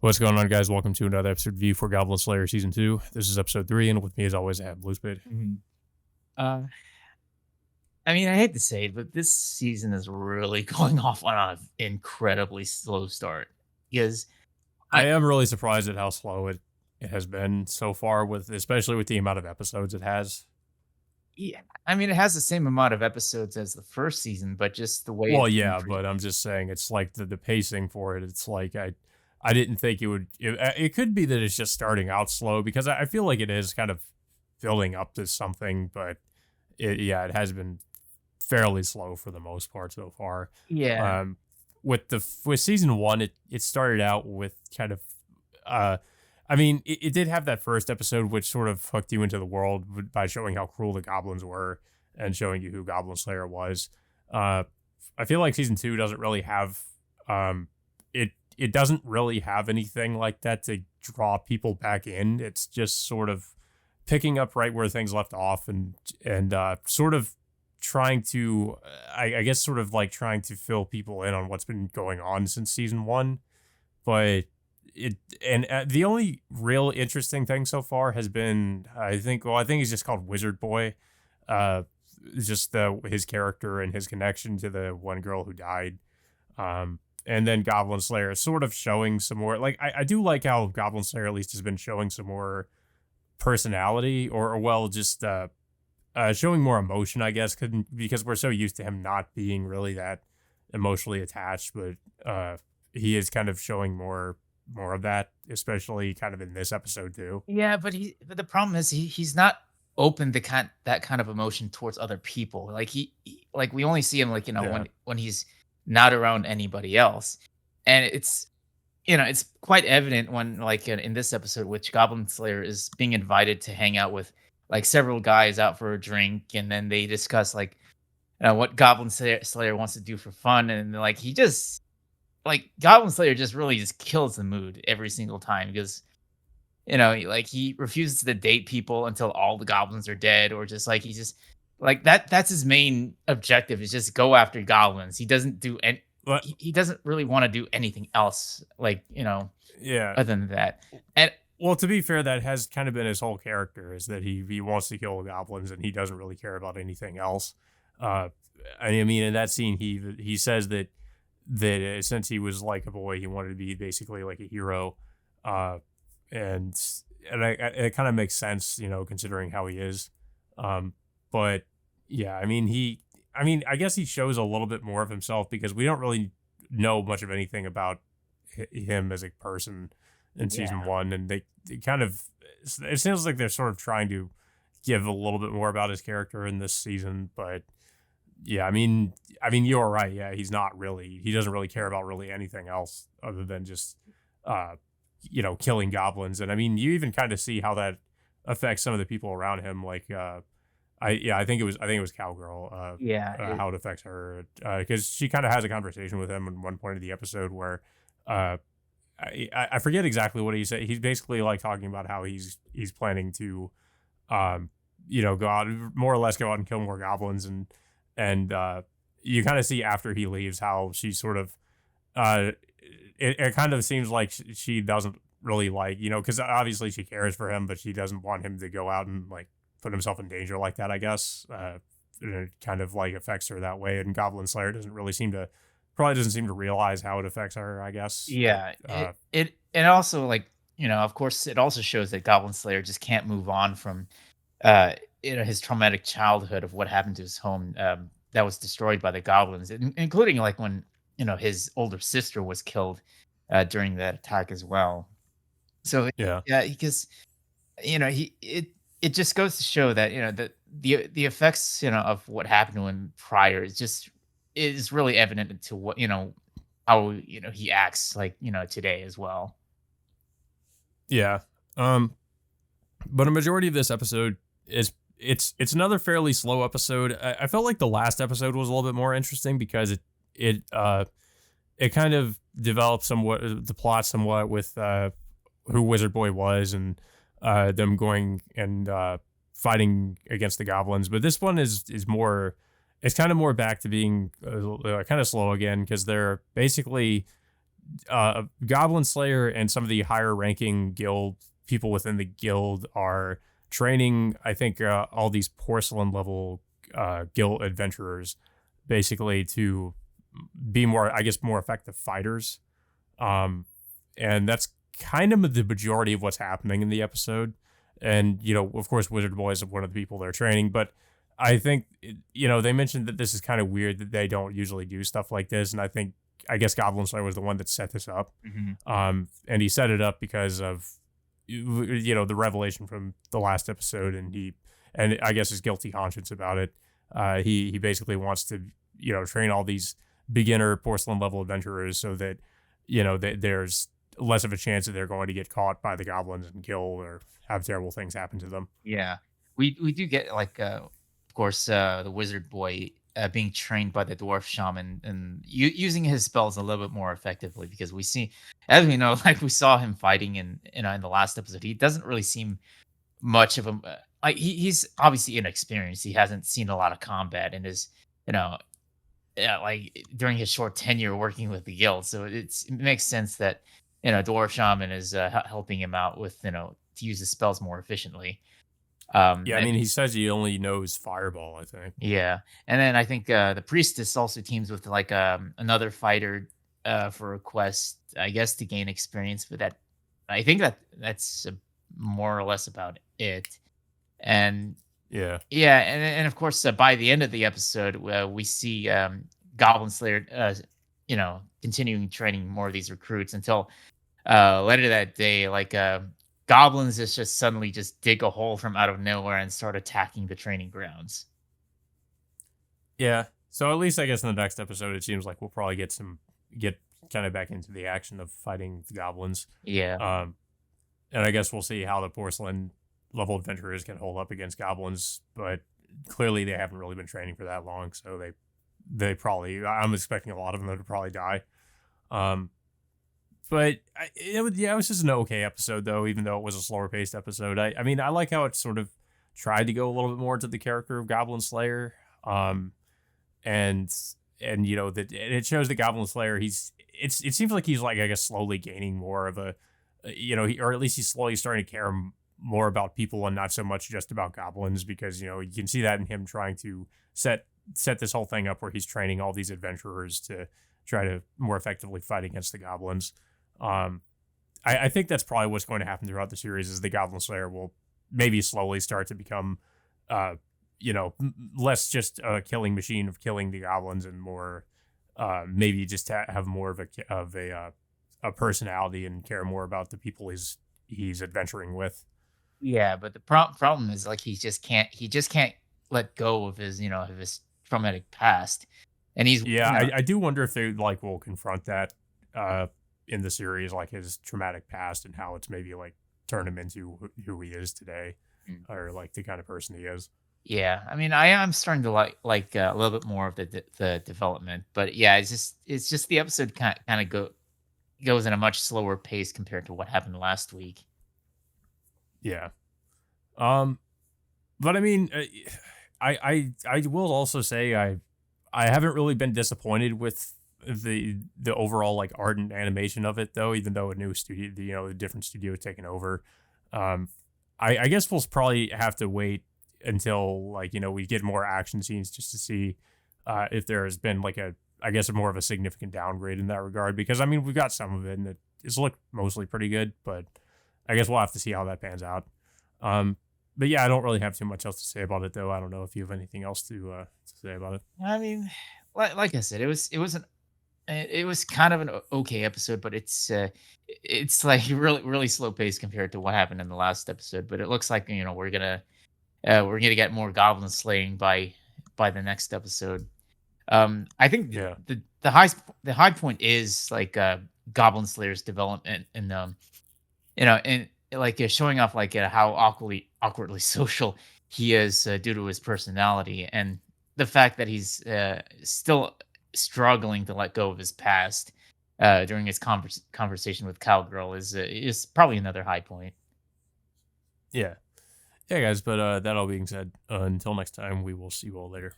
What's going on, guys? Welcome to another episode of View for Goblin Slayer Season 2. This is episode 3, and with me, as always, I have Bluespid. Mhm. Uh, I mean, I hate to say it, but this season is really going off on an incredibly slow start because I I am really surprised at how slow it has been so far, especially with the amount of episodes it has. yeah, I mean, it has the same amount of episodes as the first season, but just the way Well, it's been yeah, but I'm just saying it's like the pacing for it. It's like I didn't think it would. It could be that it's just starting out slow because I feel like it is kind of building up to something, but it has been fairly slow for the most part so far. Yeah. Um, with season one, it started out with kind of, uh, I mean, it did have that first episode which sort of hooked you into the world by showing how cruel the goblins were and showing you who Goblin Slayer was. Uh, I feel like season two doesn't really have, it doesn't really have anything like that to draw people back in. It's just sort of picking up right where things left off and sort of trying to I guess sort of like trying to fill people in on what's been going on since season one. But the only real interesting thing so far has been I think he's just called Wizard Boy. uh just his character and his connection to the one girl who died. And then Goblin Slayer is sort of showing some more, like, I do like how Goblin Slayer at least has been showing some more personality, or well, just showing more emotion, I guess, because we're so used to him not being really that emotionally attached. But he is kind of showing more of that, especially kind of in this episode too. Yeah, but the problem is he's not open to that kind of emotion towards other people. Like like we only see him like, Yeah, when he's not around anybody else. And it's quite evident when, like, in this episode, which Goblin Slayer is being invited to hang out with like several guys out for a drink, and then they discuss like what Slayer wants to do for fun, and like he just like Goblin Slayer just really just kills the mood every single time because like he refuses to date people until all the goblins are dead, or just like he just like that's his main objective is just go after goblins. He doesn't do any but he doesn't really want to do anything else, like, yeah. other than that. And Well, to be fair, that has kind of been his whole character, is that he wants to kill goblins and he doesn't really care about anything else. Uh, I mean, in that scene, he says that since he was like a boy, he wanted to be basically like a hero. Uh, and it kind of makes sense, considering how he is. Um, but yeah, I mean, I guess he shows a little bit more of himself because we don't really know much of anything about him as a person in season yeah, one, and they kind of, it seems like they're sort of trying to give a little bit more about his character in this season. But yeah, I mean, you're right. Yeah, he doesn't really care about really anything else other than just, uh, killing goblins. And I mean, you even kind of see how that affects some of the people around him. Like, I think it was Cowgirl. yeah, How it affects her, because she kind of has a conversation with him in one point of the episode where, uh, I forget exactly what he said. He's basically like talking about how he's planning to, um, go out, more or less go out and kill more goblins. And you kind of see after he leaves how she sort of, uh, it kind of seems like she doesn't really like, because obviously she cares for him, but she doesn't want him to go out and like put himself in danger like that, I guess. And it kind of like affects her that way. And Goblin Slayer probably doesn't seem to realize how it affects her, I guess. But yeah. It also, like, of course, it also shows that Goblin Slayer just can't move on from uh his traumatic childhood of what happened to his home, that was destroyed by the goblins, including like when his older sister was killed during that attack as well. So yeah. yeah, because it just goes to show that that the effects of what happened to him prior is really evident to what how he acts, like, today as well. Yeah. Um, but a majority of this episode is it's another fairly slow episode. I felt like the last episode was a little bit more interesting because it kind of developed somewhat the plot somewhat with who Wizard Boy was, and them going and fighting against the goblins. But this one is more, it's kind of more back to being kind of slow again, because they're basically Goblin Slayer and some of the higher ranking guild people within the guild are training, I think, all these porcelain level guild adventurers basically to be more, I guess, more effective fighters. Um, and that's kind of the majority of what's happening in the episode. And, of course, Wizard Boy is one of the people they're training, but I think, they mentioned that this is kind of weird that they don't usually do stuff like this. And I guess Goblin Slayer was the one that set this up. Mhm. And he set it up because of, the revelation from the last episode. And I guess his guilty conscience about it. He basically wants to, train all these beginner porcelain level adventurers so that, there's less of a chance that they're going to get caught by the goblins and killed or have terrible things happen to them. Yeah. We do get like of course the wizard boy being trained by the dwarf shaman and using his spells a little bit more effectively because we see as we know like we saw him fighting in the last episode. He doesn't really seem much of a like he's obviously inexperienced. He hasn't seen a lot of combat in his you know yeah, like during his short tenure working with the guild. So it makes sense that dwarf shaman is helping him out with to use his spells more efficiently. Yeah, I And mean, he says he only knows fireball, I think. yeah, and then I think the priestess also teams with like another fighter for a quest, I guess, to gain experience. But I think that's more or less about it. And Yeah. yeah, and of course, by the end of the episode, we see Goblin Slayer, continuing training more of these recruits until later that day, like goblins just suddenly just dig a hole from out of nowhere and start attacking the training grounds. Yeah. So at least I guess in the next episode, it seems like we'll probably get kind of back into the action of fighting the goblins. Yeah, Um, and I guess we'll see how the porcelain level adventurers can hold up against goblins, but clearly they haven't really been training for that long, so they probably, I'm expecting a lot of them to probably die. Um, but it was just an okay episode though, even though it was a slower paced episode. I mean, I like how it sort of tried to go a little bit more to the character of Goblin Slayer. Um, and that it shows the Goblin Slayer. It seems like he's like I guess slowly gaining more of a, or at least he's slowly starting to care more about people and not so much just about goblins because you can see that in him trying to set this whole thing up where he's training all these adventurers to try to more effectively fight against the goblins. Um, I think that's probably what's going to happen throughout the series is the Goblin Slayer will maybe slowly start to become, less just a killing machine of killing the goblins and more, maybe just have more of a personality and care more about the people he's adventuring with. yeah, but the problem is like he just can't let go of his traumatic past, and he's Yeah, I do wonder if they like will confront that uh in the series, like his traumatic past and how it's maybe like turn him into who he is today, Mm. or like the kind of person he is. Yeah, I mean, I am starting to like a little bit more of the development, but yeah, it's just the episode kind of goes in a much slower pace compared to what happened last week. Yeah. Um, but I mean, I will also say I haven't really been disappointed with the overall like art and animation of it though, even though a new studio, a different studio is taking over. Um, I guess we'll probably have to wait until like we get more action scenes just to see if there has been like I guess a more of a significant downgrade in that regard because I mean we've got some of it and it's looked mostly pretty good, but I guess we'll have to see how that pans out. Um, but yeah, I don't really have too much else to say about it though. I don't know if you have anything else to say about it. I mean, like I said, it was kind of an okay episode, but it's like really slow pace compared to what happened in the last episode. But it looks like we're gonna get more goblin slaying by the next episode. I think Yeah. the high point is like Goblin Slayer's development and and like showing off like how awkwardly social he is due to his personality and the fact that he's still struggling to let go of his past during his conversation with Cowgirl is probably another high point. Yeah. Yeah, guys. But that all being said, until next time, we will see you all later.